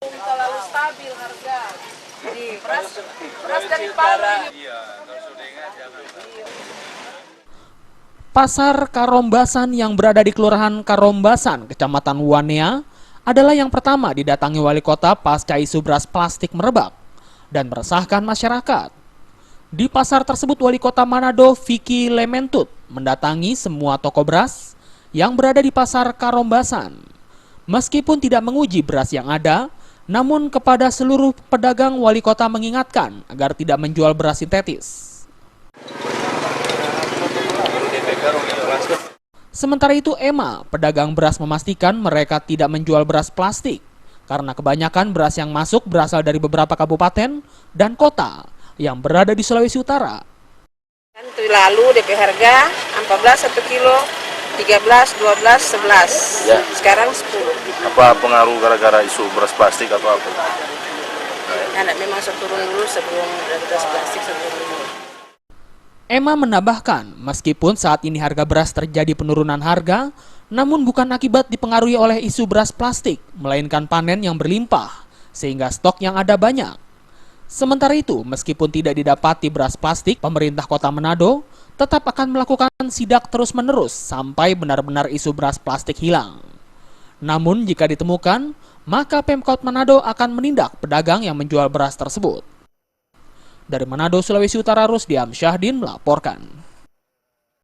Terlalu stabil harga. Jadi beras dari Palu. Pasar Karombasan yang berada di Kelurahan Karombasan, Kecamatan Wanea, adalah yang pertama didatangi wali kota pasca isu beras plastik merebak dan meresahkan masyarakat. Di pasar tersebut, wali kota Manado, Vicky Lementut, mendatangi semua toko beras yang berada di pasar Karombasan. Meskipun tidak menguji beras yang ada, namun kepada seluruh pedagang, wali kota mengingatkan agar tidak menjual beras sintetis. Sementara itu, Emma, pedagang beras, memastikan mereka tidak menjual beras plastik karena kebanyakan beras yang masuk berasal dari beberapa kabupaten dan kota yang berada di Sulawesi Utara. Lalu DP harga 14 1 kilo, 13, 12, 11. Ya. Sekarang 10. Apa pengaruh gara-gara isu beras plastik atau apa? Anak memang turun dulu sebelum beras plastik sebelum ini. Emma menambahkan, meskipun saat ini harga beras terjadi penurunan harga, namun bukan akibat dipengaruhi oleh isu beras plastik, melainkan panen yang berlimpah, sehingga stok yang ada banyak. Sementara itu, meskipun tidak didapati beras plastik, pemerintah kota Manado tetap akan melakukan sidak terus-menerus sampai benar-benar isu beras plastik hilang. Namun jika ditemukan, maka Pemkot Manado akan menindak pedagang yang menjual beras tersebut. Dari Manado, Sulawesi Utara, Rusdiam Syahdin melaporkan.